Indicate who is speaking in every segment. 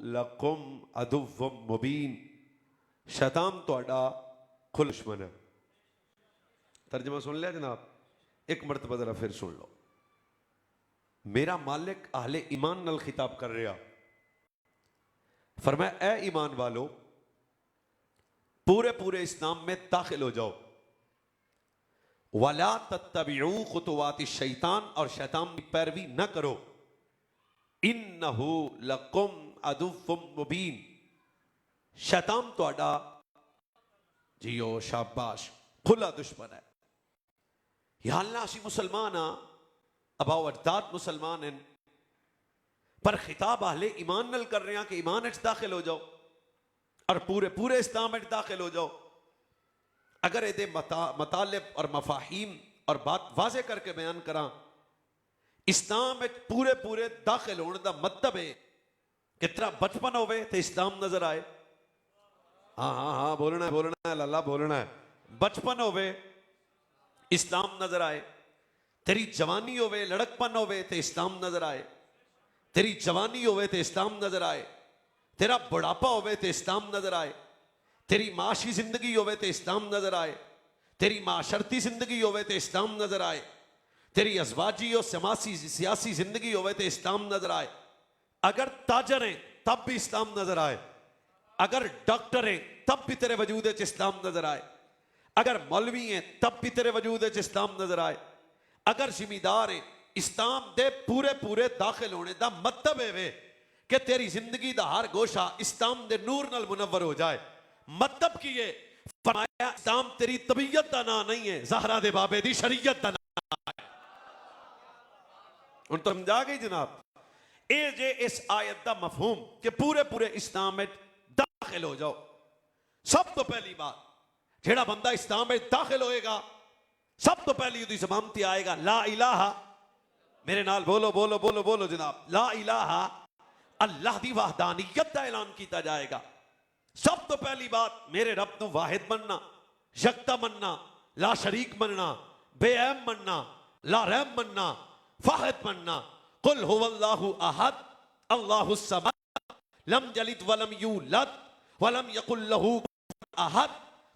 Speaker 1: लकुम अदुव्वुम मुबीन, शैतान तुहाडा खुल दुश्मन है। तर्जमा सुन लिया जनाब, एक मरतबा जरा फिर सुन लो। मेरा मालिक अहले ईमान नाल खिताब कर रहा, फरमाया ए ईमान वालो पूरे पूरे इस्लाम में दाखिल हो जाओ। वला तत्तबिऊ खुतुवाति शैतान, और शैतान की पैरवी न करो। इन्नहु लकुम अदुव्वुम मुबीन, शैतान तुहाडा जियो शाबाश खुला दुश्मन है। या अल्लाह असी मुसलमान हाँ, अबाओ अजदाद मुसलमान हैं, पर खिताब अहले ईमान नल कर रहे हैं कि ईमान इच दाखिल हो जाओ और पूरे पूरे इस्लाम इच दाखिल हो जाओ। अगर ये मतालिब और मफाहीम और बात वाजे करके बयान करा, इस्लाम में पूरे पूरे दाखिल होने का मतलब है कितना बचपन होवे तो इस्लाम नजर आए। हाँ हाँ हाँ बोलना है लल्ला बोलना है। बचपन होवे इस्लाम नजर आए, तेरी जवानी होवे लड़कपन होवे तो इस्लाम नजर आए, तेरी जवानी होवे तो इस्लाम नजर आए, तेरा बुढ़ापा होवे तो इस्लाम नजर आए, तेरी माशी जिंदगी होवे तो इस्लाम नजर आए, तेरी माशरती जिंदगी होवे तो इस्लाम नजर आए, तेरी अजवाजी और समासी सियासी जिंदगी होवे तो इस्लाम नजर आए। अगर ताजर हैं तब भी इस्लाम नजर आए, अगर डॉक्टर हैं तब भी तेरे वजूद इस्लाम नजर आए, अगर मौलवी हैं तब भी तेरे वजूद इस्लाम नजर आए, अगर जिम्मेदार हैं इस्लाम दे पूरे पूरे दाखिल होने का मतलब है कि तेरी जिंदगी का हर गोशा इस्लाम दे नूर नाल मुनव्वर हो जाए। मतलब की है, फरमाया इस्लाम तेरी तबीयत का ना नहीं है, ज़हरा दे बाबे दी शरीयत का नाम है। उन तो समझा गई जनाब। ए जे इस आयत का मफहूम कि पूरे पूरे इस्लाम में दाखिल हो जाओ। सब तो पहली बात, जेड़ा बंदा इस्लाम में दाखिल होएगा सब तो पहली उदी ज़बान ते आएगा ला इलाहा। मेरे नाल बोलो बोलो बोलो बोलो जनाब, ला इलाहा, अल्लाह दी वहदानियत का ऐलान किया जाएगा। सब तो पहली बात मेरे रब को वाहिद मनना, यकता मनना, ला शरीक मनना, बेऐब मनना, ला रहम मनना, फाहिद मनना। कुल हुवल्लाहु अहद अल्लाहुस समद लम यलिद वलम यूलद वलम यकुल लहू कुफुवन अहद।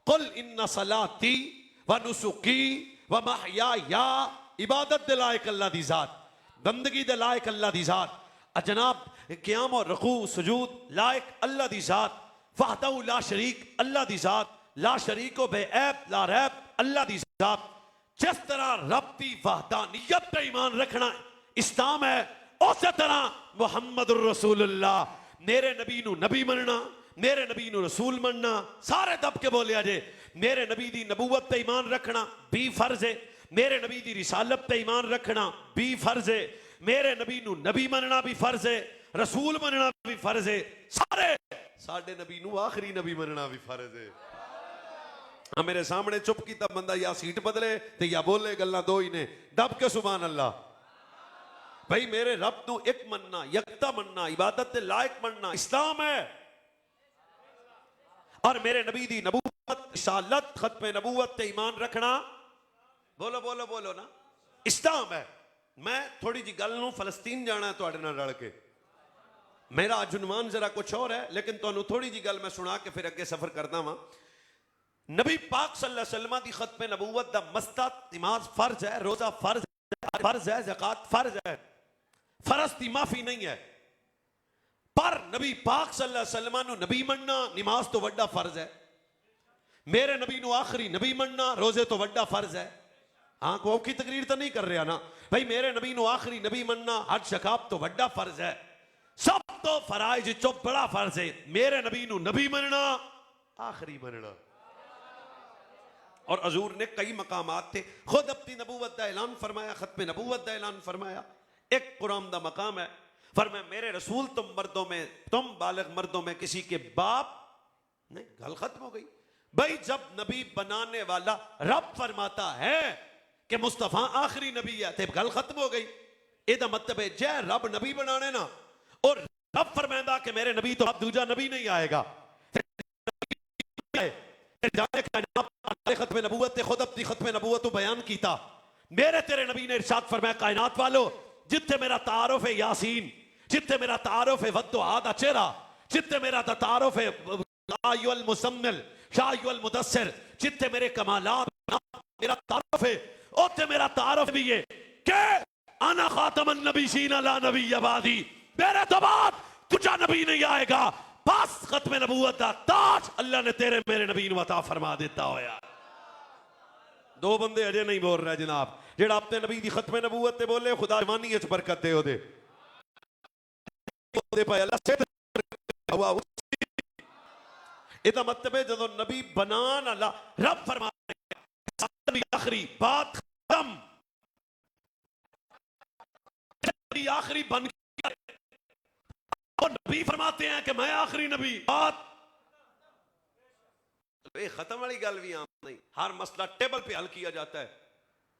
Speaker 1: कुल इन्ना सलाती व नुसुकी व महयाया, इबादत दे लायक अल्लाह दी जात, बंदगी दे लायक अल्लाह दी जात, जनाब क़याम और रुकू सुजूद लायक अल्लाह दी जात, वहदहु ला शरीक अल्लाह दी जात, ला शरीको बेऐब ला रैब अल्लाह दी जात। जिस तरह रब दी वहदानियत पे ईमान रखना इस्लाम है, उसी तरह मुहम्मदुर रसूलुल्लाह मेरे नबी नू नबी मनना, मेरे नबी नू रसूल मनना। सारे दब के बोलिया जे मेरे नबी दी नबूवत पे ईमान रखना भी फर्ज है, मेरे नबी दी रिसालत पे ईमान रखना भी फर्ज है, मेरे नबी नू नबी मनना भी फर्ज है, रसूल मनना भी फर्ज है, सारे साडे नबी नू आखिरी नबी मनना भी फर्ज है। हाँ मेरे सामने चुप की तब बंदा या सीट बदले ते या बोले गल्ला दो ही ने, दब के सुभान अल्लाह। भाई मेरे रब नू एक मनना, यकता मनना, इबादत दे लायक मनना इस्लाम है। और मेरे नबी दी नबूवत रिसालत खत्म नबूवत ते ईमान रखना, बोलो बोलो बोलो ना, इस्लाम है। मैं थोड़ी जी गल नू फलस्तीन जाना है तुहाडे नाल रल के, मेरा जुनवान जरा कुछ और है, लेकिन तुहानू थोड़ी जी गल मैं सुना के फिर अगे सफर करदा वां। नबी पाक सल्लल्लाहु अलैहि वसल्लम दी खत्म नबूवत दा मस्ता नमाज फर्ज है, रोजा फर्ज है, ज़कात फर्ज है, फर्ज की माफी नहीं है। पर नबी पाक सल्लल्लाहु अलैहि वसल्लम नू नबी मनना नमाज तो वड्डा फर्ज है, मेरे नबी नू आखिरी नबी मनना रोजे तो वड्डा फर्ज है। हाँ को की तकरीर तो नहीं कर रहा ना भाई, मेरे नबी नू आखिरी नबी मनना हज शकाब तो वड्डा फर्ज है। सब तो फराइज चो बड़ा फर्ज है मेरे नबी नू नबी मनना आखिरी मनना। और हजूर ने कई मकामात थे खुद अपनी नबूवत का ऐलान फरमाया, खत्म नबूवत का ऐलान फरमाया। एक कुरान का मकाम है, फरमाया मेरे रसूल तुम मर्दों में, तुम बालिग मर्दों में किसी के बाप नहीं, गल खत्म हो गई। भाई जब नबी बनाने वाला रब फरमाता है कि मुस्तफा आखिरी नबी है तो गल खत्म हो गई। एदा मतलब है जय रब नबी बनाने ना, और रब फरमांदा कि मेरे नबी तो अब दूजा नबी नहीं आएगा। खत्म नबूवत खुद अपनी खत्म नबूवत बयान कीता, मेरे तेरे नबी ने इरशाद फरमाया कायनात वालो जिथे मेरा तारुफ है यासीन, जिथे मेरा तारुफ है वद्दुआ दा चेहरा, जित्ते मेरा तारुफ है शायुल मुसम्मिल शायुल मुदस्सिर, जित्ते मेरे कमालात मेरा तारुफ है, ओते मेरा तारुफ भी है कि अना खातमन नबीशीन ला नबी अबादी, मेरे तो बाद तुझा नबी नहीं आएगा, बस खत्म नबूवत दा ताज अल्लाह ने तेरे मेरे नबी नू अता फरमा दिता होया। दो बंदे अजे नहीं बोल रहे जनाब, जेड़ा अपने नबी दी खत्म नबूवत ते बोले खुदा जवानी विच बरकत दे ओदे भाई अल्लाह से हुआ। इदा मतलब है जदों नबी बनान अल्लाह रब फरमा आखिरी बात खत्म, आखिरी बन गया और नबी फरमाते हैं कि मैं आखिरी नबी, बात खत्म वाली गल भी आम नहीं। हर मसला टेबल पे हल किया जाता है,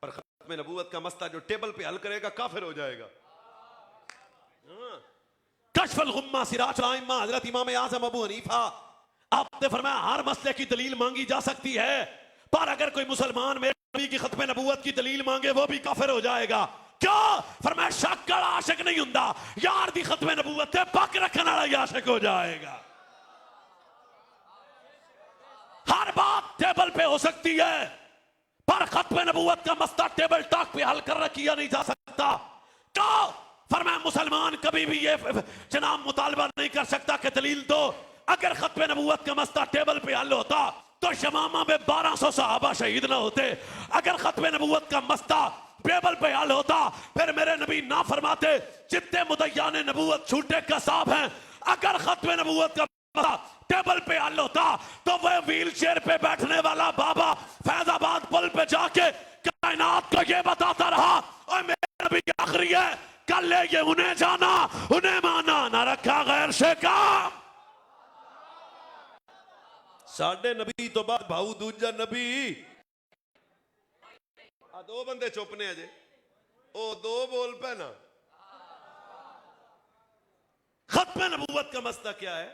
Speaker 1: पर खत्म नबूवत का मसला जो टेबल पे हल करेगा काफिर हो जाएगा। कशफल गुम्मा सिराज आइम्मा हजरत इमाम आज़म अबू हनीफा, आपने फरमाया हर मसले की दलील मांगी जा सकती है, पर अगर कोई मुसलमान मेरे नबी की खत्म नबूवत की दलील मांगे वो भी काफिर हो जाएगा। क्यों? फरमाया शक वाला आशिक नहीं हुंदा, यार दी खत्म नबूवत ते पक रखने वाला आशिक हो जाएगा। हर बात टेबल पे हो सकती है, पर खत्म नबूवत का मसला टेबल टॉक पे हल कर किया नहीं जा सकता। क्यों? फरमाया मुसलमान कभी भी ये जनाब मुतालबा नहीं कर सकता कि दलील दो। अगर खत्म नबूवत का मसला टेबल पे हल होता तो शमामा में 1200 सहाबा शहीद ना होते। अगर खत्म नबूवत का मसला टेबल पे हल होता फिर मेरे नबी ना फरमाते जितने मुदय्यान नबूवत छूटे कसाब हैं। अगर खत्म नबूवत का मसला टेबल पे हल होता तो वह व्हील चेयर पे बैठने वाला बाबा फैजाबाद पुल पे जाके कायनात को ये बताता रहा और मेरे नबी आखिरी है, कल ये उन्हें जाना उन्हें माना, ना रखा गैर से काम। साढ़े नबी तो बाद भाऊ दूजा नबी। आ दो बंदे चुप ने अजे, ओ दो बोल पे ना। खत्म नबूवत का मसला क्या है?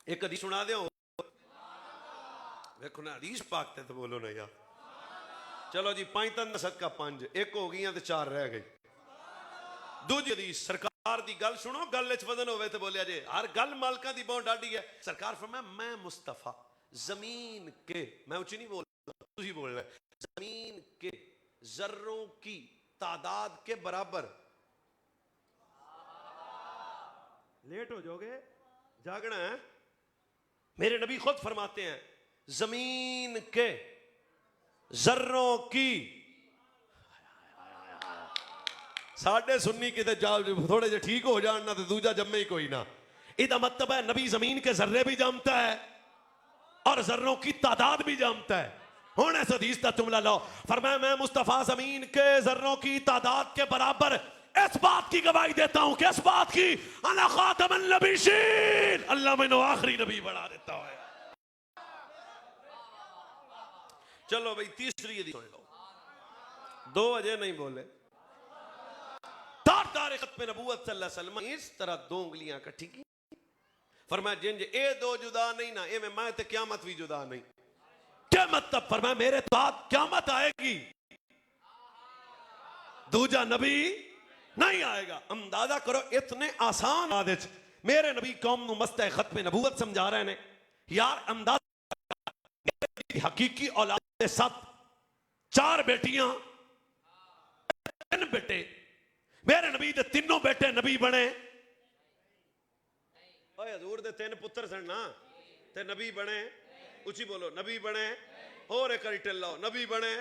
Speaker 1: एक हदीस सुना दे, देखो ना हदीस पाक ते तो बोलो ना यार। चलो जी 5 तन सदका 5, एक हो गई तो 4 रह गई। दूजी हदीस सरकार दी गल सुनो, गल विच वजन होवे तो बोलिया जे, हर गल मालका दी बहुत डाडी है। सरकार फरमाया मैं मुस्तफा जमीन के, मैं उच्ची नहीं बोल तुसी बोल रहे, जमीन के जर्रों की तादाद के बराबर। लेट हो जाओगे, जागना है। मेरे नबी खुद फरमाते हैं जमीन के जर्रों की, साढ़े सुन्नी किते थोड़े जे ठीक हो जान ना तो दूजा जम्मे ही कोई ना। इदा मतलब है नबी जमीन के जर्रे भी जानता है और जर्रों की तादाद भी जानता है। हुण इस हदीस दा जुमला लो, फरमाया मैं मुस्तफा जमीन के जर्रों की तादाद के बराबर इस बात की गवाही देता हूं, किस बात की? अना खातमन नबीशीन, अल्लाह मैंने आखिरी नबी बना देता है। चलो भाई तीसरी हदीस सुन लो, दो अजय नहीं बोले। तार खत्म नबूवत सल्लल्लाहु अलैहि वसल्लम इस तरह दो उंगलियां इकट्ठी की, फरमाया जिंज ए दो जुदा नहीं ना, ए में मैं ते क़यामत भी जुदा नहीं। क्या मतलब? फरमाया मेरे बाद क़यामत आएगी, दूजा नबी नहीं आएगा। अंदाजा करो इतने आसान आदेश मेरे नबी कौम नू मसला खत्म नबूवत समझा रहे ने यार। अंदाजा हकीकी औलाद के साथ 4 बेटियां 3 बेटे, मेरे नबी दे तीनों बेटे नबी बने। ओए हजूर दे 3 पुत्र सन ना ते नबी बने, उची बोलो नबी बने। और एक टिल्लो नबी बने।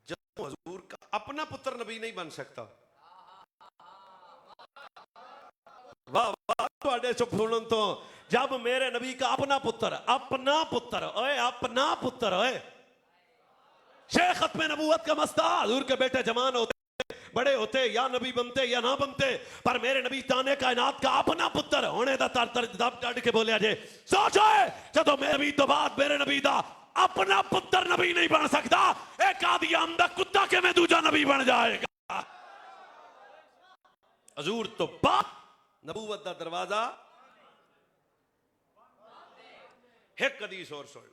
Speaker 1: जब हजूर का अपना पुत्र नबी नहीं बन सकता, वाह वाह तुहाडे चुप सुनन तो, जब मेरे नबी का अपना पुत्र ओए अपना पुत्र ओए शेख खत्म नबूवत का मसला, हजूर के बेटे जवान होते बड़े होते या नबी बनते या ना बनते, पर मेरे नबी ताने कायनात का अपना पुत्र होने दा दब डट के बोलिया जे सोचो जदों मेरे नबी तो बाद मेरे नबी दा अपना पुत्र नबी नहीं बन सकता, एक आदि आमदा कुत्ता के में दूजा नबी बन जाएगा। हजूर तो बाद नबूवत दा दरवाजा। एक हदीस और सुन,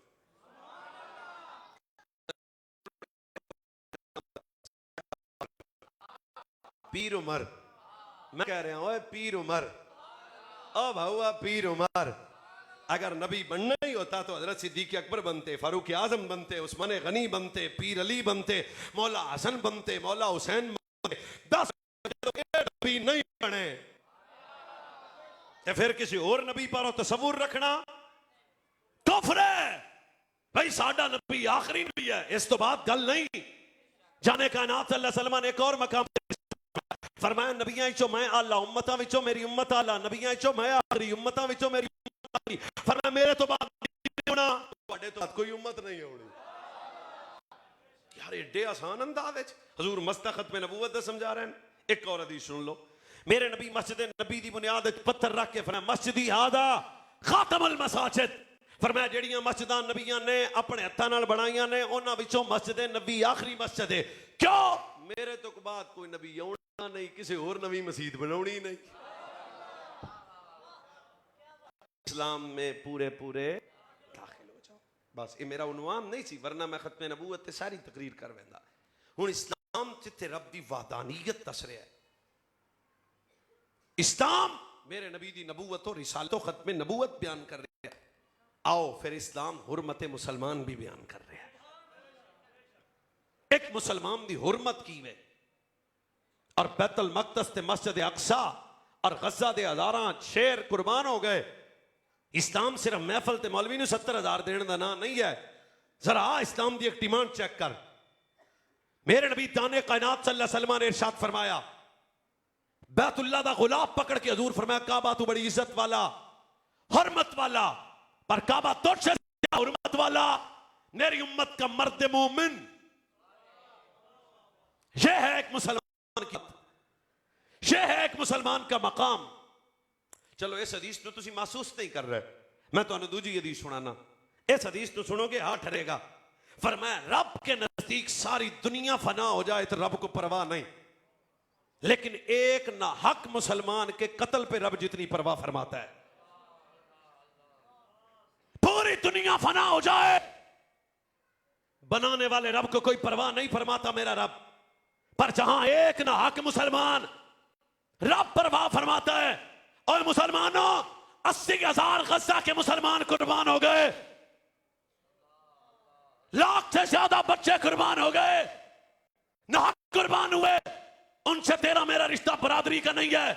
Speaker 1: पीर उमर, मैं कह रहा हूं पीर उमर ओ भाऊआ पीर उमर, अगर नबी बनना ही होता तो हजरत सिद्दीक अकबर बनते, फारूक आजम बनते, उस्मान गनी बनते, पीर अली बनते, मौला हसन बनते, मौला हुसैन बनते। 10 नबी नहीं बने तो फिर किसी और नबी पर तसव्वुर रखना कुफ्र है। भाई साडा नबी आखिरी नबी है, इस तो बात गल नहीं। जाने कायनात सल्लल्लाहु अलैहि वसल्लम ने एक और मकाम फरमाया, नबियां विचों मैं आला, उम्मतां विचों मेरी उम्मत आला, नबियां विचों मैं आखिरी, उम्मतां विचों मेरी उम्मत आखिरी। फरमाया मेरे तो बाद नहीं होना, तुहाडे तो बाद कोई उम्मत नहीं होनी। यार एडे आसान अंदाज विच हजूर मस्तखत में नबूवत दा समझा रहे हैं। एक और हदीस सुन लो, मेरे नबी मस्जिद नबी दी बुनियाद पत्थर रख के फरमाया मस्जिदी हादा खातमुल मसाजिद। फरमाया जेड़ियां मस्जिदां नबियां ने अपने हत्थां नाल बनाईयां ने उन्हां विचों मस्जिद नबी आखिरी मस्जिद है। क्यों? मेरे तो बाद कोई नबी आउणा नहीं, किसी और नवी मस्जिद बनाउणी नहीं। इस्लाम में पूरे पूरे दाखिल हो जाओ। बस ये मेरा उन्वान नहीं सी, वरना मैं खत्मे नबूवत ते सारी तकरीर कर वेंदा। हुण इस्लाम जिथे रब दी वाहदानियत दस रहा है, इस्लाम मेरे नबी दी नबूवत और रिसालत और खत्मे नबूवत बयान कर रहा है। आओ फिर इस्लाम हुर्मत मुसलमान भी बयान कर रहा है। एक मुसलमान दी हुर्मत की वे और बैतुल मक़दस ते मस्जिद अक्सा और गज़ा दे हज़ारां शेर कुर्बान हो गए। इस्लाम सिर्फ महफल ते मौलवी नूं 70,000 देने का ना नहीं है। जरा इस्लाम दी एक डिमांड चेक कर। मेरे नबी ताने कायनात सल्लल्लाहु अलैहि वसल्लम ने इरशाद फरमाया, बैतुल्लाह दा गुलाब पकड़ के हजूर फरमाया, काबा तू बड़ी इज्जत वाला हुर्मत वाला, पर काबा तुझसे हुर्मत वाला मेरी उम्मत का मर्द मोमिन। यह है एक मुसलमान की, यह है एक मुसलमान का मकाम। चलो इस हदीस को तुसी महसूस नहीं कर रहे, मैं तुहानू दूजी हदीस सुनाना। इस हदीस को सुनोगे हाँ ठहरेगा। फरमाया रब के नजदीक सारी दुनिया फना हो जाए तो रब को परवाह नहीं, लेकिन एक ना हक मुसलमान के कत्ल पे रब जितनी परवाह फरमाता है। पूरी दुनिया फना हो जाए, बनाने वाले रब को कोई परवाह नहीं फरमाता मेरा रब, पर जहां एक ना हक मुसलमान रब परवाह फरमाता है। और मुसलमानों 80,000 गज़ा के मुसलमान कुर्बान हो गए, लाख से ज्यादा बच्चे कुर्बान हो गए, नाहक कुर्बान हुए। उनसे तेरा मेरा रिश्ता बरादरी का नहीं है,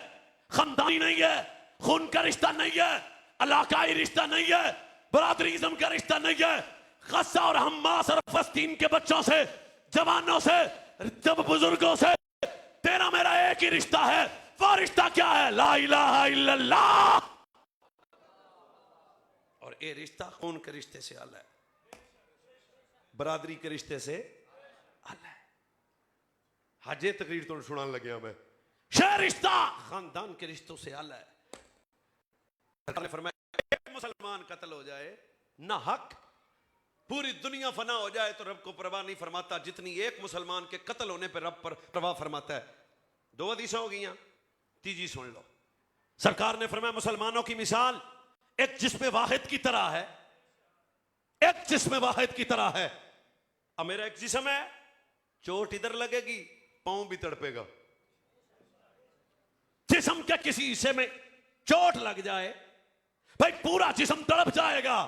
Speaker 1: खानदानी नहीं है, खून का रिश्ता नहीं है, इलाकाई रिश्ता नहीं है, बरादरीज़म का रिश्ता नहीं है। गज़ा और हम्मास और फलस्तीन के बच्चों से, जवानों से, जब बुजुर्गों से तेरा मेरा एक ही रिश्ता है। वो रिश्ता क्या है? ला इलाहा इल्लल्लाह। और ये रिश्ता खून के रिश्ते से अलग है, बरादरी के रिश्ते से अलग है। हजे तकरीर तो सुनाने लगे मैं, शह रिश्ता खानदान के रिश्तों से अलग है। फरमाया एक मुसलमान कत्ल हो जाए ना हक, पूरी दुनिया फना हो जाए तो रब को परवाह नहीं फरमाता जितनी एक मुसलमान के कत्ल होने पर रब पर परवाह फरमाता है। 2 हदीसें हो गईं, तीजी सुन लो। सरकार ने फरमाया मुसलमानों की मिसाल एक जिस्म वाहिद की तरह है, एक जिस्म वाहिद की तरह है। अब मेरा एक जिस्म है, चोट इधर लगेगी पांव भी तड़पेगा। जिस्म के किसी हिस्से में चोट लग जाए भाई पूरा जिस्म तड़प जाएगा।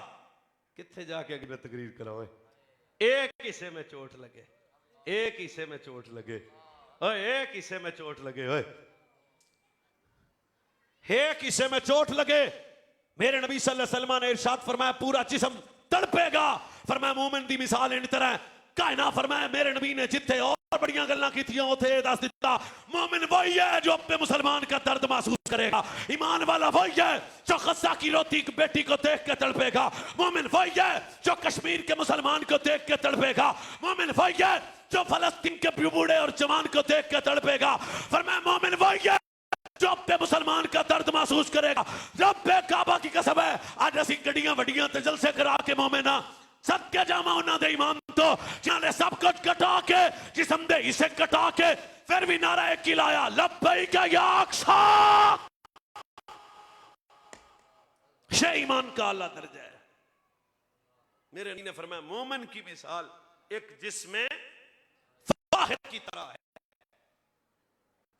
Speaker 1: कितने जाके अगर तकरीर कराओ, एक हिस्से में चोट लगे, एक हिस्से में चोट लगे, ओए एक हिस्से में चोट लगे, ओए एक हिस्से में चोट लगे। मेरे नबी सल्लल्लाहु अलैहि वसल्लम ने इरशाद फरमाया पूरा जिस्म तड़पेगा। फरमाया मोमिन दी मिसाल इन तरह कायना। फरमाया मेरे नबी ने जिथे और बड़ियां गल्लां कीतियां उथे दस दिता, मोमिन वही है जो अपने मुसलमान का दर्द महसूस करेगा। ईमान वाला वही है जो गज़ा की रोती की बेटी को देख के तड़पेगा। मोमिन वही है जो कश्मीर के मुसलमान को देख के तड़पेगा। मोमिन वही है जो फलस्तीन के बूढ़े और जवान को देख के तड़पेगा। फरमाया मोमिन वही है जो अपने मुसलमान का दर्द महसूस करेगा। रब्बे काबा की कसम है, आज असी गड्डियां वड्डियां ते जलसे करा के मोमिना सदके जामा उन्हां दे ईमान तो जिन्हां ने सब कुछ कटा के जिस्म दे हिस्से कटा के फिर भी नारा एक ही लाया, लब्बैक या अक्सा। ये ईमान का आला दर्जा है। मेरे नबी ने फरमाया मोमिन की मिसाल एक जिस्म वाहिद की तरह है।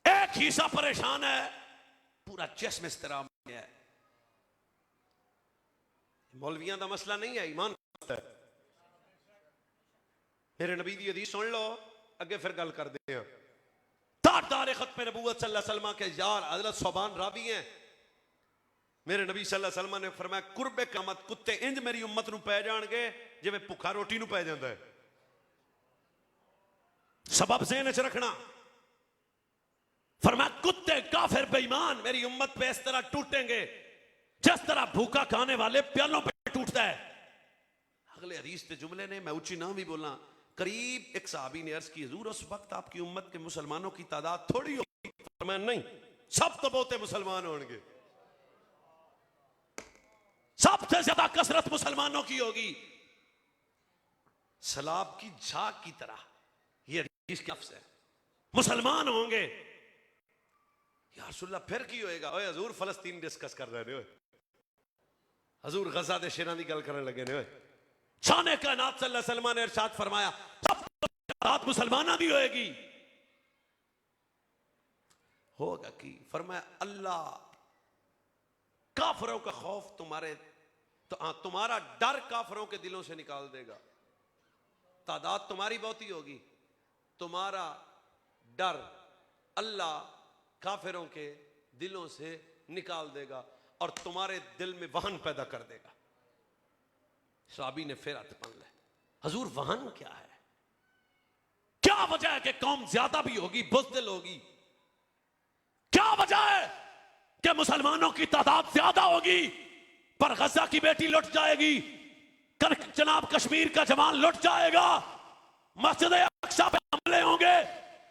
Speaker 1: एक हिस्सा परेशान है, पूरा जिस्म इस तरह में है। मौलवियां का मसला नहीं है, ईमान है। मेरे नबी की हदीस सुन लो, अगे फिर गल करते हैं। ताजदार खत्म नबूवत सल्लल्लाहु अलैहि वसल्लम के यार हजरत सोबान रावी हैं। मेरे नबी सल्लल्लाहु अलैहि वसल्लम ने फरमाया कुर्बे क़यामत कुत्ते इंज मेरी उम्मत नूं पै जाणगे जिवें भुखा रोटी नूं पै जांदा है। सबब ज़हन च रखना। फरमाया कुत्ते काफिर बेईमान मेरी उम्मत पे इस तरह टूटेंगे जिस तरह भूखा खाने वाले प्यालों पे टूटता है। अगले हदीस के जुमले ने, मैं ऊंची ना भी बोला, करीब एक सहाबी ने अर्ज की, हुजूर उस वक्त आपकी उम्मत के मुसलमानों की तादाद थोड़ी होगी? फरमाया नहीं, सब तो बहुते मुसलमान होंगे, सबसे ज्यादा कसरत मुसलमानों की होगी, सलाब की झाग की तरह। ये हदीस का लफ्ज़ है, मुसलमान होंगे। या रसूलल्लाह फिर की होएगा? ओए हजूर फलस्तीन डिस्कस कर रहे हो, हजूर गजा दे शेरां दी गल करने लगे ने। शाने कायनात सल्लल्लाहु अलैहि वसल्लम ने इरशाद फरमाया सब रात मुसलमाना दी होएगी। होगा कि? फरमाया अल्लाह काफरों का खौफ तुम्हारा डर काफरों के दिलों से निकाल देगा। तादाद तुम्हारी बहुती होगी, तुम्हारा डर अल्लाह काफिरों के दिलों से निकाल देगा और तुम्हारे दिल में वहन पैदा कर देगा। सहाबी ने फिर हाथ पकड़ लिया, हजूर वहन क्या है? क्या वजह है कि कौम ज्यादा भी होगी, बुज़दिल होगी? क्या वजह है कि मुसलमानों की तादाद ज्यादा होगी पर गजा की बेटी लुट जाएगी, जनाब कश्मीर का जवान लुट जाएगा, मस्जिद अक्सा पे हमले होंगे?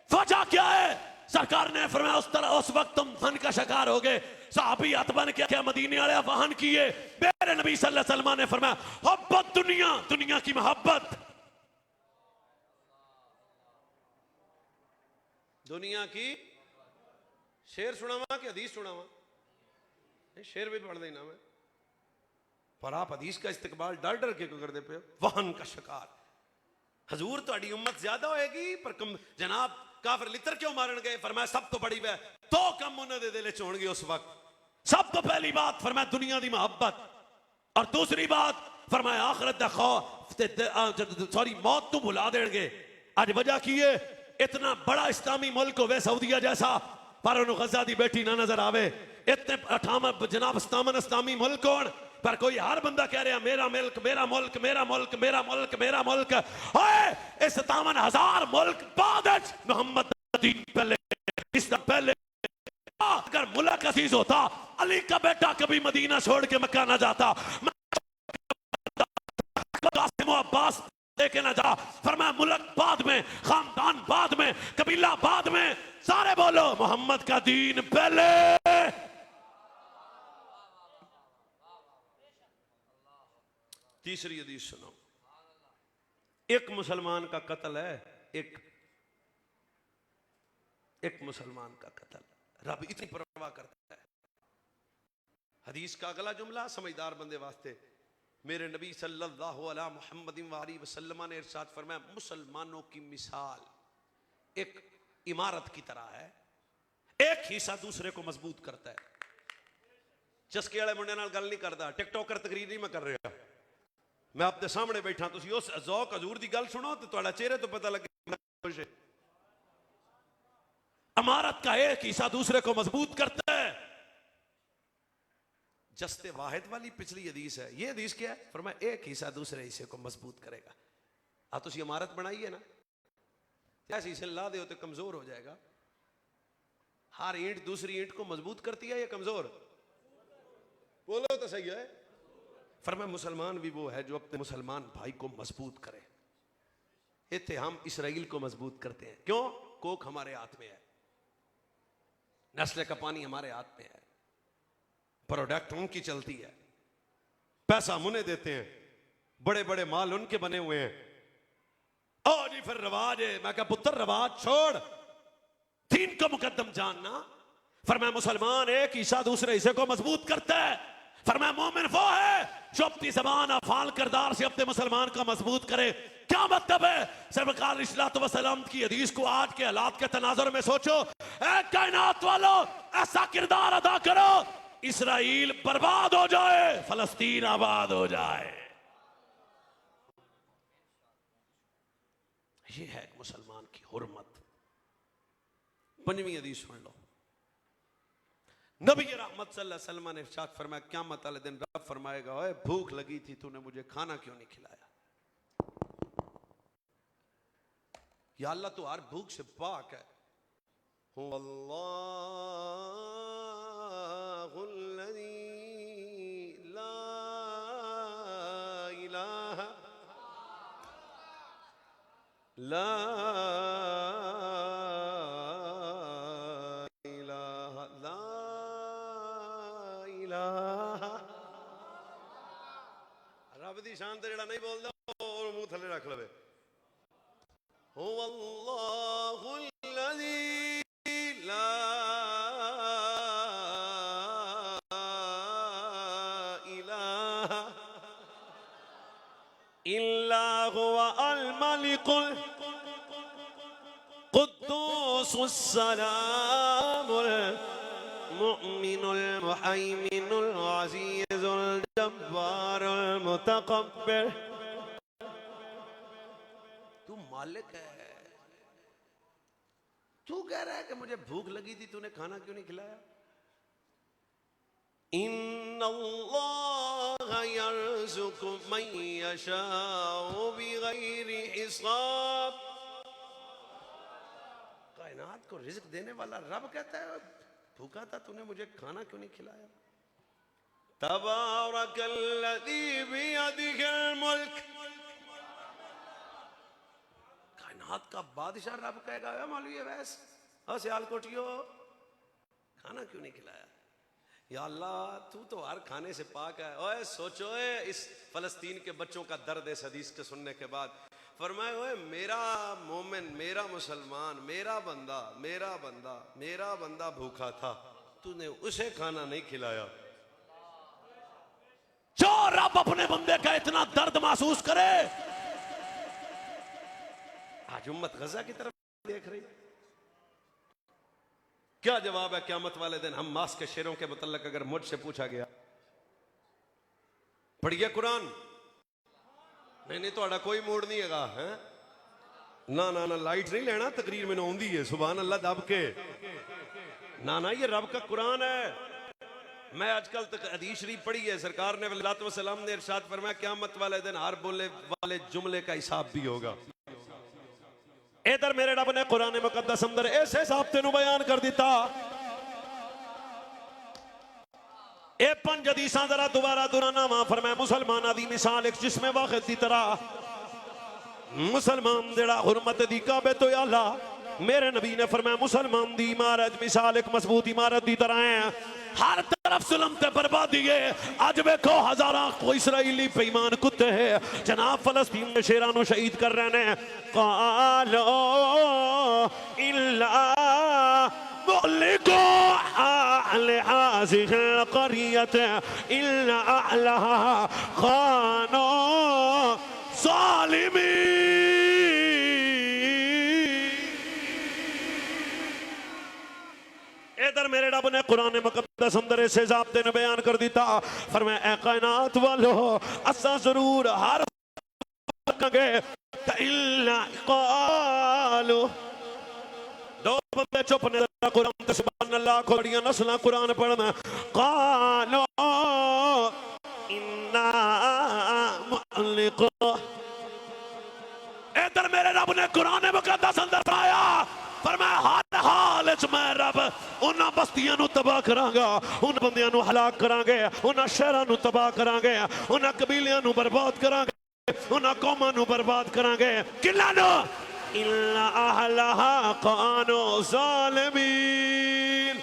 Speaker 1: वजह क्या है? सरकार ने फरमाया उस वक्त तुम फन का शिकार हो गए। सहाबी अतबन क्या मदीने वाले वाहन किए। मेरे नबी सल्लल्लाहु अलैहि वसल्लम ने फरमाया मोहब्बत दुनिया की मोहब्बत, दुनिया की। शेर सुनावा कि हदीस सुनावा? शेर भी पढ़ देना मैं, पर आप हदीस का इस्तेकबाल डर डर के क्यों करते पे? वाहन का शिकार। हजूर तुम्हारी उम्मत ज्यादा होएगी पर कम जनाब काफिर लितर क्यों मारन गए? फरमाया सब तो बड़ी वह तो कम उन्होंने दिल च होणगे उस वक्त। सब तो पहली बात फरमाया दुनिया की मोहब्बत, और दूसरी बात फरमाया आखिरत दा खौफ, सॉरी मौत तो भुला देंगे। आज वजह की है? इतना बड़ा इस्लामी मुल्क होवे सऊदीया जैसा, पर उन्होंने गजा दी बेटी ना नजर आवे। इतने 58 जनाब इस्लामी मुल्क होण पर कोई हर बंदा कह रहा मेरा मुल्क मेरा मुल्क मेरा मुल्क मेरा मुल्क मेरा मुल्क। इस 57,000 मुल्क बाद मोहम्मद पहले, इस्लाम पहले। अगर मुल्क अजीज होता अली का बेटा कभी मदीना छोड़ के मक्का ना जाता, अब्बास लेके ना जा। फरमाया मुल्क बाद में, खानदान बाद में, कबीला बाद में, सारे बोलो मोहम्मद का दीन पहले। तीसरी हदीस सुनो। एक मुसलमान का कत्ल है, एक मुसलमान का कत्ल, रब इतनी परवाह करता है। हदीस का अगला जुमला समझदार बंदे वास्ते, मेरे नबी सल्लल्लाहु अलैहि मुहम्मद वसल्लम ने इरशाद फरमाया मुसलमानों की मिसाल एक इमारत की तरह है, एक हिस्सा दूसरे को मजबूत करता है। चस्के वाले मुंडे नाल गल नहीं करता, टिकटॉकर तकरीर नहीं मैं कर रहा, मैं आपके सामने बैठा, तुसी उस ज़ौक हजूर की गल सुनो तो तुम्हारा चेहरे तो पता लगे। इमारत का एक हिस्सा दूसरे को मजबूत करता है। जस्ते वाहिद वाली पिछली हदीस है, ये हदीस क्या है? फरमाया एक हिस्सा दूसरे हिस्से को मजबूत करेगा। आप तुसी इमारत बनाई है ना, ऐसे हिस्से ला दो तो कमजोर हो जाएगा। हर ईंट दूसरी ईंट को मजबूत करती है या कमजोर? बोलो तो सही है। फरमाया मुसलमान भी वो है जो अपने मुसलमान भाई को मजबूत करे। इतने हम इसराइल को मजबूत करते हैं, क्यों? कोक हमारे हाथ में है, नस्ले का पानी हमारे हाथ में है, प्रोडक्ट उनकी चलती है, पैसा हम उन्हें देते हैं, बड़े बड़े माल उनके बने हुए हैं। ओ जी फिर रवाज है। मैं कहा पुत्र रवाज छोड़, दीन को मुकद्दम जानना। फरमाया मुसलमान एक हिस्सा दूसरे हिस्से को मजबूत करता है। फरमाया मोमिन वो है जो अपनी ज़बान अफ़ाल किरदार से अपने मुसलमान का मजबूत करे। क्या मतलब है? सरकार अलैहिस्सलातु वस्सलाम की हदीस को आज के हालात के तनाजुर में सोचो। ऐ कायनात वालों, ऐसा किरदार अदा करो इसराइल बर्बाद हो जाए, फलस्तीन आबाद हो जाए। ये है एक मुसलमान की हुर्मत। पंजवीं हदीस सुन लो। नबी रहमत सल्लल्लाहु अलैहि वसल्लम ने इरशाद फरमाया, क़यामत वाले दिन रब फरमाएगा, ओए भूख लगी थी, तूने मुझे खाना क्यों नहीं खिलाया? या अल्लाह तो हर भूख से पाक है। हुवल्लाहुल्लज़ी ला इलाहा ला इलाहा ला इलाहा। रब दी शान ते जेड़ा नहीं बोलदा और मुंह थल्ले रख लवे। हुवल्लाहुल्लज़ी ला इलाहा इल्ला हुवा अल मलिकुल कुद्दूसुस सलामुल मुमिनुल मुहैमिनुल अज़ीज़ुल जब्बारुल मुतकब्बिर। तू मालिक है, तू कह रहा है कि मुझे भूख लगी थी, तूने खाना क्यों नहीं खिलाया? इन्नल्लाह यर्ज़ुक़ु मन यशाउ बिग़ैरि हिसाब। कायनात को रिज़्क़ देने वाला रब कहता है, भूखा था, तूने मुझे खाना क्यों नहीं खिलाया? तबारकल्लज़ी बियदिहिल मुल्क। कायनात का बादशाह रब कहेगा, मौलवी अवैस और सियालकोटियो, खाना क्यों नहीं खिलाया? या अल्लाह तू तो हर खाने से पाक है। ओए सोचो इस फलस्तीन के बच्चों का दर्द इस हदीस के सुनने के बाद। फरमाए, ओए मेरा मोमिन, मेरा मुसलमान, मेरा बंदा भूखा था, तूने उसे खाना नहीं खिलाया। जो रब अपने बंदे का इतना दर्द महसूस करे। आज उम्मत गजा की तरफ देख रही। क्या जवाब है क़यामत वाले दिन हम्मास के शेरों के मुतल्लिक अगर मुझसे पूछा गया? पढ़िए कुरान। नहीं तो कोई मूड नहीं है, ना ना ना लाइट नहीं लेना, तकरीर में आउंदी है सुभान अल्लाह दब के। ना ना ये रब का कुरान है। मैं आजकल तक हदीस शरीफ पढ़ी है, सरकार ने सलाम ने इरशाद फरमाया, क़यामत वाले दिन हर बोले वाले जुमले का हिसाब भी होगा। इधर मेरे रब ने कुरान मुकद्दस अंदर इस हिसाब तेनू बयान कर दिता। ए पंज हदीसां जरा दोबारा दोहराना वा। फरमाया, मुसलमाना दी मिसाल एक जिसमें वाक़िद दी तरह। मुसलमान जेड़ा हुर्मत दी काबे तो आला। मेरे नबी ने फरमाया, मुसलमान दी इमारत मिसाल एक मजबूत इमारत दी तरह है। हर तरफ जुल्म ते बर्बादी है। आज देखो हजारों को इसराइली बेईमान कुत्ते हैं जनाब फलस्तीन में शेरां नू शहीद कर रहे हैं। कालो इल्ला मुहलिकू अहले हाज़िहिल क़रियत इल्ला अहलहा कानू ज़ालिमीन। इधर मेरे रब ने कुरान मुकद्दस अंदर ऐसे ज़ाब्ते ने बयान कर दिता। फरमाया, ऐ कायनात वालो असा जरूर हर दो बंदे चुप ने कुरान ते सुभान अल्लाह को बड़ियां नस्लां कुरान पढ़ना। कालो इन्ना मुअल्लिकू। इधर मेरे रब ने कुरान मुकद्दस अंदर आया। फरमाया, हर हाल च मैं रब उन्हां बस्तियां नू तबाह करांगा, उन बंदियां नू हलाक करांगे, उन्हां शहरां नू तबाह करांगे, उन्हां कबीलियां नू बर्बाद करांगे, उन्हां कौमां नू बर्बाद करांगे। किन्हां नू? इल्ला अहलहा कानू ज़ालिमीन।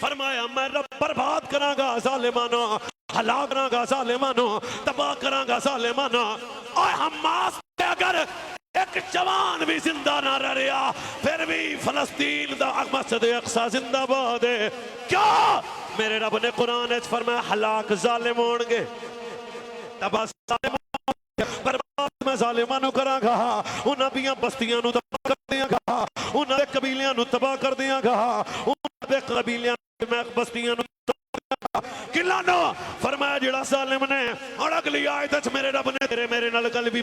Speaker 1: फरमाया, मैं रब बर्बाद करांगा ज़ालिमानो, हलाक करांगा ज़ालिमानो, तबाह करांगा ज़ालिमानो। और हमास अगर एक जवान भी जिंदा ना रह रहा फिर भी फलस्तीन दा मस्जिद अक्सा जिंदाबाद है। क्या मेरे रब ने कुरान फरमाया, हलाक जालिम होंगे, तबाह बर्बाद मैं जालिमां नू करांगा, उन्हां दियां बस्तियां नू तबाह कर दियांगा, उन्हां दे कबीलियां नू तबाह कर दियांगा, उन्हां दे कबीलियां मैं बस्तियां किला नो फरमाया जेड़ा जालिम ने और अगली आयत मेरे रब ने तेरे मेरे नाल गल भी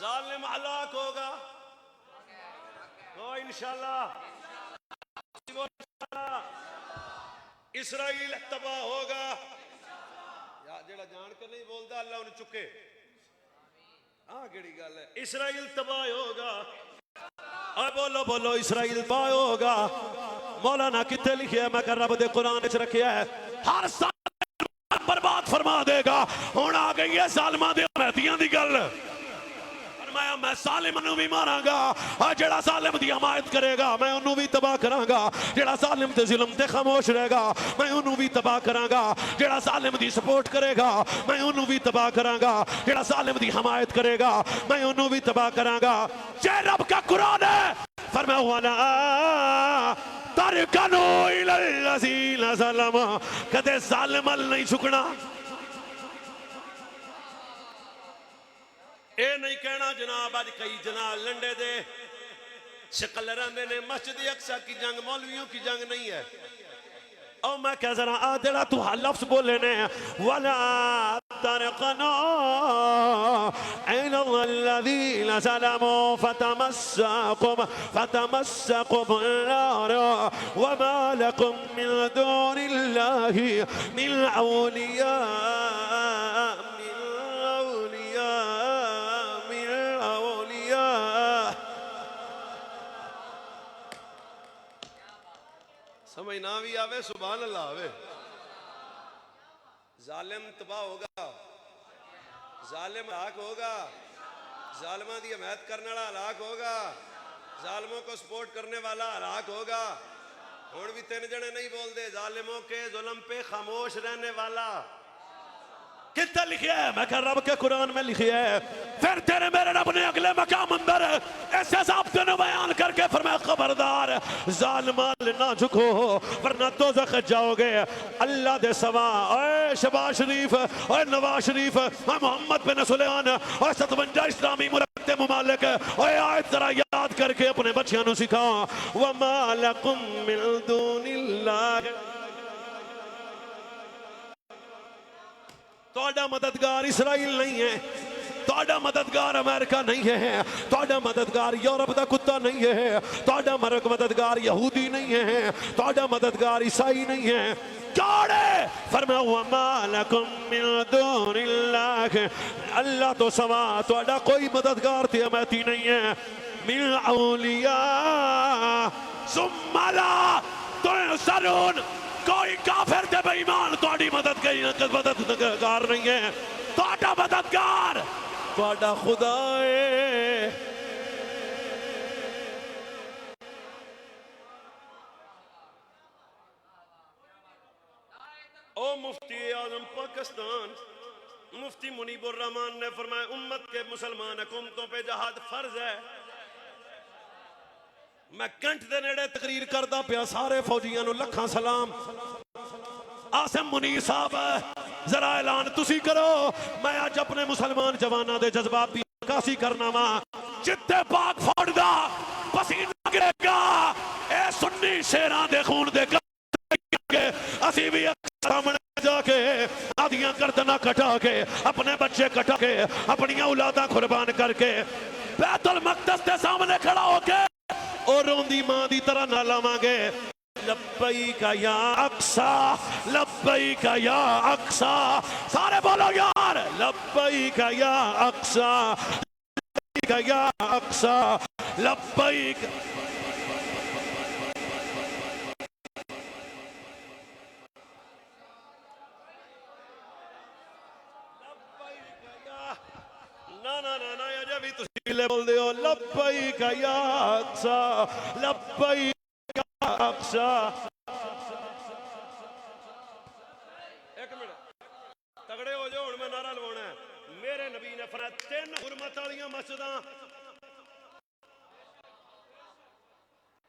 Speaker 1: जालिम हलाक होगा तो इंशाल्लाह इसराइल तबाह होगा या जेड़ा जान के नहीं बोलता अल्लाह उन्हें चुके हाँ केड़ी गल है इसराइल तबाह होगा और बोलो बोलो इसराइल तबाह होगा मौलाना कितने लिखे मैं कर रब दे कुरान च रखिया है हर साल बर्बाद फरमा देगा हुण आ गई है जालिमां दे महतियां दी गल मैं जालिम नूं भी मारांगा और जेड़ा जालिम दी हमायत करेगा मैं उन्होंने भी तबाह करांगा जेड़ा जालिम ते जुल्म ते खामोश रहेगा मैं उन्होंने भी तबाह करांगा जेड़ा जालिम दी सपोर्ट करेगा मैं उन्होंने भी तबाह करांगा जेड़ा जालिम दी हमायत करेगा मैं उन्होंने भी तबाह करांगा जे रब का कुरान है फरमाया वाला तरकनो इलल लज़ीना ज़लम कदे जालिम नहीं झुकना ये नहीं कहना जनाब अज कई जनाब लंडे दे शिकल रहंदे ने मस्जिद अक्सा की जंग मौलवियों की जंग नहीं है और मैं कह जरा आ तेरा तू लफ्ज बोले ने वला तरकनो इल्लल्लज़ीना ज़लमू फतमस्सकुम नार वमा लकुम मिन दूनिल्लाहि मिन औलिया समझ ना भी आवे सुभान अल्लाह आवे जालिम तबाह होगा जालिम हलाक होगा जालिमा की हमायत करने वाला हलाक होगा जालिमों को सपोर्ट करने वाला हलाक होगा हुण भी तीन जने नहीं बोलते जालिमों के जुल्म पे खामोश रहने वाला कितना लिखा है मैं कह रब के कुरान में लिखा है फिर तेरे मेरे रब ने अगले मकाम अंदर ऐसे ज़ाब्ते ने बयान करके फरमाया खबरदार जालिमां ना झुको वरना दोज़ख जाओगे अल्लाह दे सवा ओए शहबाज शरीफ ओए नवाज शरीफ ओए मोहम्मद बिन सुलेमान ओए 57 इस्लामी मुल्क दे मुमालिक ओए आयत जरा याद करके अपने बच्चों को सिखाओ वमा लकुम मिन दूनिल्लाह तोड़ा मददगार इसराइल नहीं है तोड़ा मददगार अमेरिका नहीं है तोड़ा मददगार यूरोप का कुत्ता नहीं है तोड़ा मददगार यहूदी नहीं है तोड़ा मददगार ईसाई नहीं है कौड़े फरमाया वमा लकुम मिन दूनिल्लाह अल्लाह तो सवा तोड़ा कोई मददगार ते अमैती नहीं है मिन औलिया सुम्मा ला तुनसरून कोई काफिर ते बेईमान तोड़ी मददगार नहीं है तोड़ा मददगार तोड़ा खुदा है ओ मुफ्ती आजम पाकिस्तान मुफ्ती मुनीबुर रहमान ने फरमाया उम्मत के मुसलमान हुकूमतों पे जहाद फर्ज है मैं कंठ दे नेड़े तकरीर करदा पिया सारे फौजियां नूं लखां सलाम आसिम मुनीर साहब जरा ऐलान तुसी करो मैं अज अपने मुसलमान जवानां दे जज्बात दी अक्कासी करना वा जिथे पाक फौज दा पसीना गिरेगा ए सुन्नी शेरां दे खून दे असी भी सामने जाके आदियां गर्दना कटा के अपने बच्चे कटा के अपनी औलादा कुर्बान करके बैतुल मक़दस के सामने खड़ा होके और रोंदी मां दी तरह ना लावांगे लब्बैक या अक्सा लब्बैक या अक्सा सारे बोलो यार लब्बैक या अक्सा लब्बैक या अक्सा लब्बैक ना ना ना ना अजे भी तुसीं बोल दे हो लब्बैक या अक्सा लब्बैक या अक्सा
Speaker 2: तगड़े हो जाओ। हुण मैं नारा लवाना है। मेरे नबी ने फरमाया 3 हुरमत वालियां मस्जिदां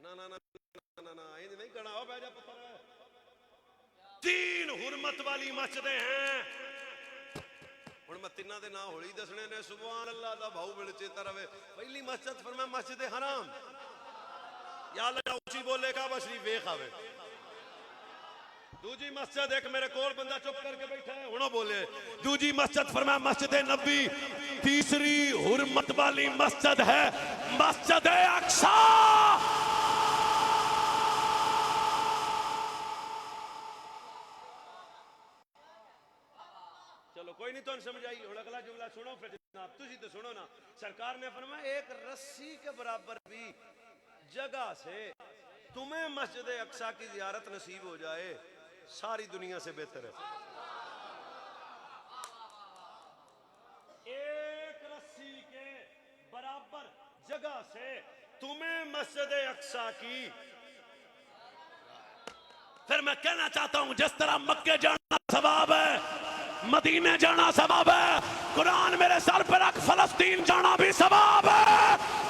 Speaker 2: ना ना ना ना ना इंज नहीं करना। हो बैठ जा पुत्र। 3 हुरमत वाली मस्जिदें हैं। हुण मैं तिन्हां दे नाम होली दसने ने। सुभान अल्लाह दा भाऊ बिल चेता रहे। पहली मस्जिद फरमाया मस्जिद हराम। या अल्लाह ऊंची बोलेगा बस नहीं वेख आवे। दूजी मस्जिद एक मेरे कोल बंदा चुप करके बैठा है हुणो बोले। दूजी मस्जिद फरमाया मस्जिद नबी। तीसरी हुरमत वाली मस्जिद है मस्जिद अक्सा। चलो कोई नहीं तुम समझाई। हुण अगला जुमला सुनो फिर जनाब तुसी तो सुनो ना। सरकार ने फरमाया एक रस्सी के बराबर भी जगह से तुम्हें मस्जिद अक्सा की जियारत नसीब हो जाए सारी दुनिया से बेहतर है। एक रस्सी के बराबर जगह से तुम्हें मस्जिद अक्सा की।
Speaker 1: फिर मैं कहना चाहता हूं जिस तरह मक्के जाना सवाब है मदीने जाना सवाब है कुरान मेरे सर पर रख फलस्तीन जाना भी सवाब है।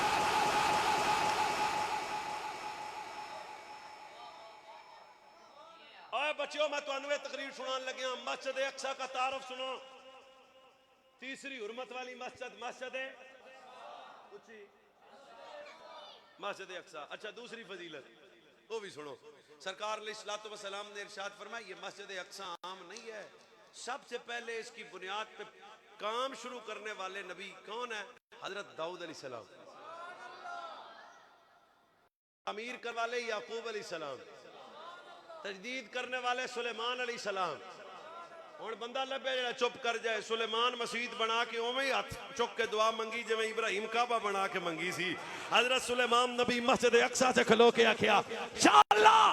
Speaker 2: ओए बच्चों मैं तुहानू ये तकरीर सुनान लग्या। मस्जिद अक्सा का तारुफ सुनो। तीसरी हुरमत वाली मस्जिद मस्जिद मस्जिद अक्सा। अच्छा दूसरी फजीलत वो भी सुनो। सरकार अलैहिस्सलातु वस्सलाम ने इरशाद फरमाया ये मस्जिद अक्सा आम नहीं है। सबसे पहले इसकी बुनियाद पे काम शुरू करने वाले नबी कौन है? हजरत दाऊद अलैहिस्सलाम। अमीर करने वाले याकूब अलैहिस्सलाम। तजदीद करने वाले सुलेमान अलैहिस्सलाम। हुण बंदा लभे जेड़ा चुप कर जाए। सुलेमान मस्जिद बना के उवें ही हाथ चुक के दुआ मंगी जिवें इब्राहिम काबा बना के मंगी सी। हजरत सुलेमान नबी मस्जिद अक्सा से खलो के आख्या या अल्लाह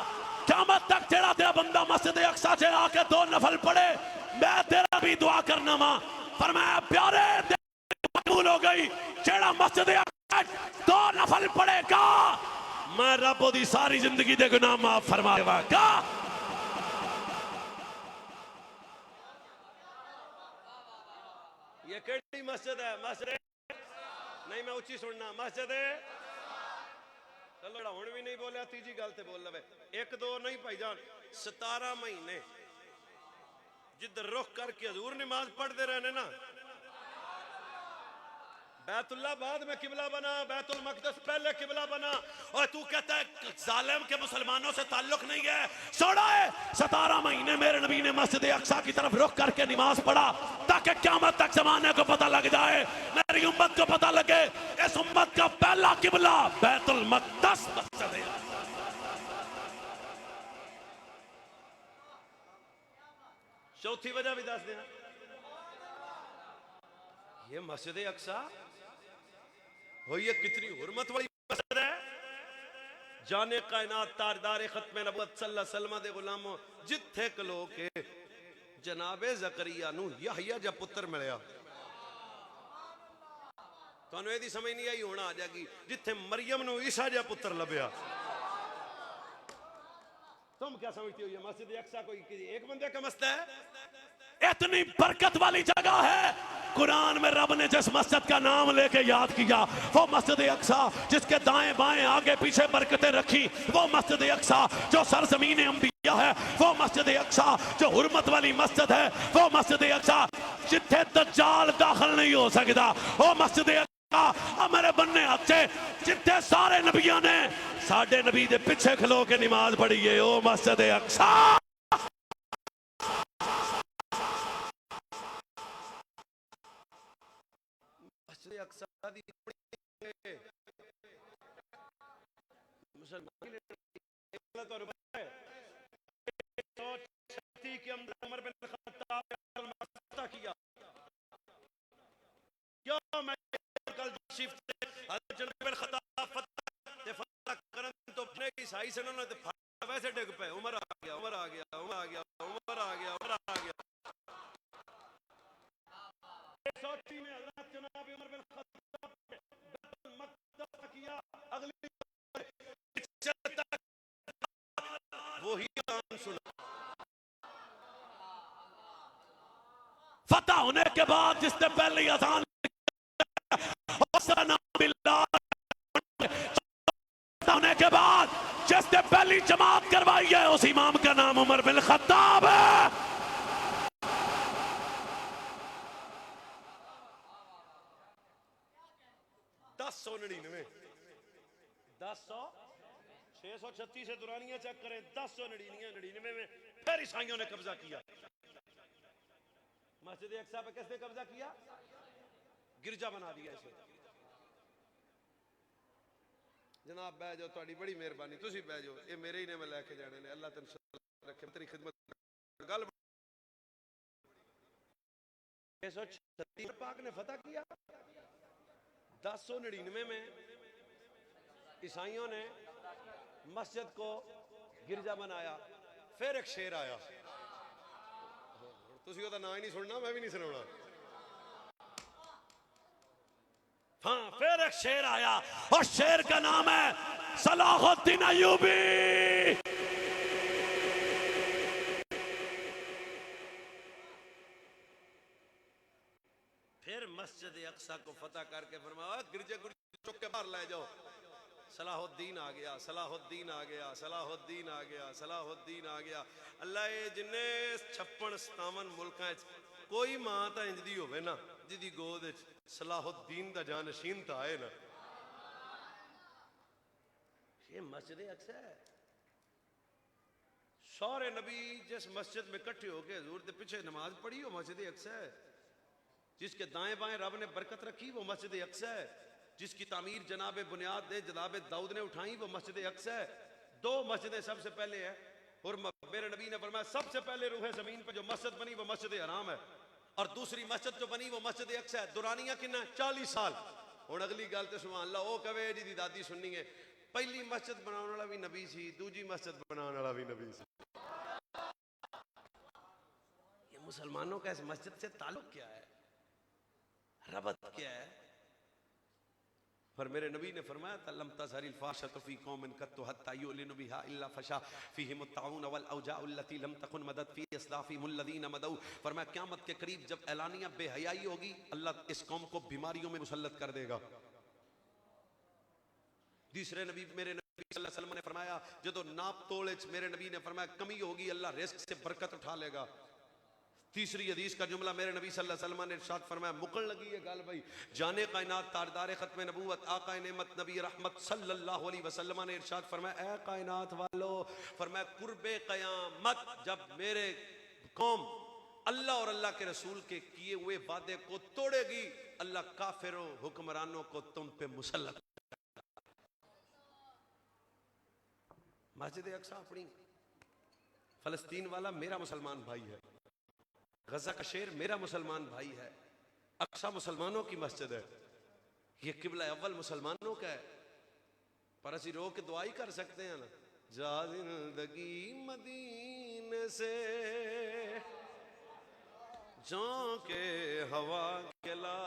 Speaker 2: क़यामत तक तेरा तेरा बंदा मस्जिद अक्सा से आके 2 नफल पढ़े मैं तेरा भी दुआ करना वा। फरमाया प्यारे कबूल हो गई। जेड़ा मस्जिद अक्सा 2 नफल पढ़ेगा मैं रब दी सारी जिंदगी दे गुनाह माफ फरमा देवांगा। ये केड़ी मस्जिद है? मस्जिद नहीं मैं उच्ची सुनना। मस्जिद चलो हुण भी नहीं बोलिया तीजी गल ते बोल लवे। 1 2 नहीं भाईजान 17 महीने जिधर रुख करके हजूर नमाज पढ़ते रहने ना। बैतुल्ला बाद में किबला बना। बैतुल मकदस पहले किबला बना। और तू कहता है जालिम के मुसलमानों से ताल्लुक नहीं है।
Speaker 1: सोड़ा है 17 महीने मेरे नबी ने मस्जिद अक्सा की तरफ रुख करके नमाज पढ़ा ताकि क़यामत तक जमाने को पता लग जाए मेरी उम्मत को पता लगे इस उम्मत का पहला किबला बैतुल मकदस मस्जिद है।
Speaker 2: चौथी वजह भी दस देना। ये मस्जिद अक्सा हो ये कितनी हुर्मत वाली मस्जिद है। जाने कायनात ताजदार खत्म नबुवत सल्लल्लाहु अलैहि वसल्लम दे गुलामों जिथे कलो के जनाबे ज़करिया नू यहया दा पुत्र मिलया। तुहानू इहदी समझ नहीं आई होना आ जाएगी। जिथे मरियम नू ईसा दा पुत्र लभया। तुम क्या समझती हो ये मस्जिद अक्सा कोई एक बंदे का मसला है?
Speaker 1: इतनी बरकत वाली जगह है। कुरान में रब ने जिस मस्जिद का नाम लेके याद किया वो मस्जिद अक्सा जिसके दाएं बाएं आगे पीछे बरकतें रखी वो मस्जिद अक्सा जो सरजमीन अंबिया है वो मस्जिद अक्सा जो हुर्मत वाली मस्जिद है वो मस्जिद अक्सा जिथे दज्जाल दाखिल नहीं हो सकता वो मस्जिद अक्सा। मेरे बनने अच्छे जिथे सारे नबियों ने साडे नबी दे पीछे खलो के नमाज पढ़ी है वो मस्जिद अक्सा।
Speaker 2: अक्सा दी मुसलमान के अंदर उमर बिन खत्ताब किया क्या मैं कल शिफ्ट हजरत बिन खत्ताब फतह करन तो अपने ईसाई से ना वैसे डिग पे उमर आ गया उमर आ गया उमर आ गया उमर आ गया उमर आ गया। सोची में हजरत जनाब उमर बिन खत्ताब मक्तब किया अगली वही गान सुना।
Speaker 1: फतह होने के बाद जिसने पहली अजान होने के बाद जिसने पहली जमात करवाई है उस इमाम का नाम उमर बिन खत्ताब है।
Speaker 2: दस 636 से दुरानियां चेक करें, 1099 में फिर ईसाइयों ने कब्जा किया। मस्जिद अक्सा पे किसने कब्जा किया? गिरजा बना दिया इसे। जनाब बह जाओ, थोड़ी बड़ी मेहरबानी, तुसी बह जाओ, ये मेरे ही ने मैं लैके जाने ने। अल्लाह तेन रखे, तेरी खिदमत गल। 636 पाक ने फतह किया। 1099 में ईसाइयों ने मस्जिद को गिरजा बनाया। फिर एक शेर आया, तुसी ओदा नाम ही नहीं सुनना, मैं भी नहीं सुनाना।
Speaker 1: हाँ, फिर एक शेर आया और शेर का नाम है सलाहुद्दीन अय्यूबी।
Speaker 2: फिर मस्जिद अक्सा को फतह करके फरमाया गिरजे चुक के बाहर ले जाओ। सलाहुद्दीन आ गया, सलाहुद्दीन आ गया, सलाहुद्दीन आ गया, सलाहुद्दीन आ गया। अल्लाह ये जिन्ने 56-57 मुल्कां कोई मां तो इंज दी होवे ना जिदी गोद सलाहुद्दीन दा जानशीन तो आए ना। ये मस्जिद अक्सा है। सारे नबी जिस मस्जिद में इकट्ठे होके हुजूर के पीछे नमाज पढ़ी वो मस्जिद अक्सा है। जिसके दाएं बाएं रब ने बरकत रखी वो मस्जिद अक्सा है। जिसकी तामीर जनाब बुनियाद दे जनाब दाऊद ने उठाई वो मस्जिद अक्सा है। दो मस्जिदें सबसे पहले है और मेरे नबी ने फरमाया सबसे पहले रूह जमीन पर जो मस्जिद बनी वो मस्जिद हराम है और दूसरी मस्जिद जो बनी वो मस्जिद अक्सा है। दुरानियां किन्ना 40 साल। हुण अगली गल ते सुभान अल्लाह ओ कवे जी दी दादी सुननी है। पहली मस्जिद बनाने वाला भी नबी सी, दूजी मस्जिद बनाने वाला भी नबी सी। ये मुसलमानों का इस मस्जिद से ताल्लुक क्या है, रबत क्या है? पर मेरे नबी ने फरमाया तलम तज़हरिल फाशतु फी कौमिन कत्तु हत्ता युलिनु बिहा इल्ला फशा फीहिम अत्ताउन वल औजाउ अल्लती लम तकुन मदद फी इस्लाफिहिम अल्लज़ीना मदऊ। फरमाया क़यामत के करीब जब एलानिया बेहयाई होगी अल्लाह इस कौम को बीमारियों में मुसल्लत कर देगा। तीसरे नबी मेरे नबी सल्लल्लाहु अलैहि वसल्लम ने फरमाया जो नाप तोले मेरे नबी ने फरमाया कमी होगी अल्लाह रिस्क से बरकत उठा लेगा। तीसरी हदीस का जुमला मेरे नबी सल्लल्लाहु अलैहि वसल्लम ने इरशाद फरमाया मुकल लगी है गाल भाई जाने कायनात तारदार खत्म नबूवत आका नेमत नबी रहमत सल्लल्लाहु अलैहि वसल्लम ने इरशाद फरमाया ए कायनात वालो, फरमाया कुर्बे क़यामत जब मेरे कौम अल्लाह और अल्लाह के रसूल के किए हुए वादे को तोड़ेगी अल्लाह काफिरों हुक्मरानों को तुम पे मुसल्लत। मस्जिद अक्सा अपनी, फलस्तीन वाला मेरा मुसलमान भाई है, गजा का शेर मेरा मुसलमान भाई है, अक्सा मुसलमानों की मस्जिद है, ये किबला अव्वल मुसलमानों का है। पर असी रो के दुआ ही कर सकते हैं ना, जा जिंदगी मदीने से जाके हवा केला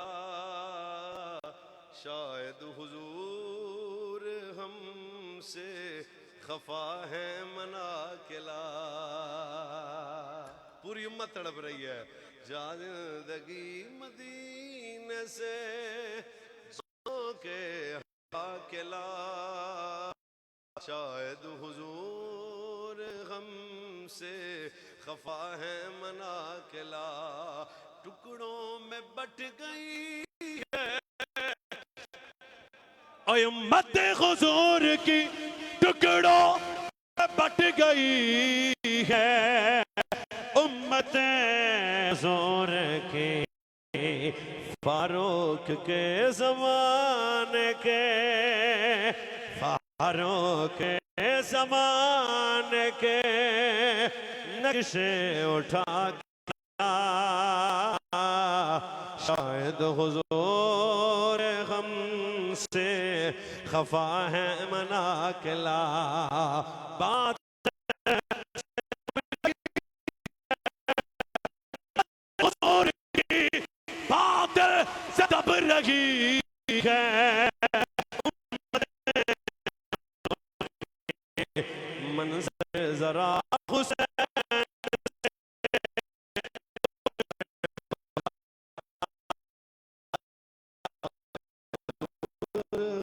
Speaker 2: शायद हुजूर हमसे खफा है मना केला। पूरी उम्मत तड़प रही है जा जिंदगी मदीने से के केला शायद हुजूर हमसे खफा है मना केला। टुकड़ों में बट गई है
Speaker 1: उम्मत हुजूर की टुकड़ों में बट गई है उम्मत हुजूर की फारूक के ज़माने के फारूक के ज़माने के नक्शे उठा शायद हुजूर हमसे खफा है मना केला। बात हुजूर की बात से दब रही है मंजर जरा हुसैन कर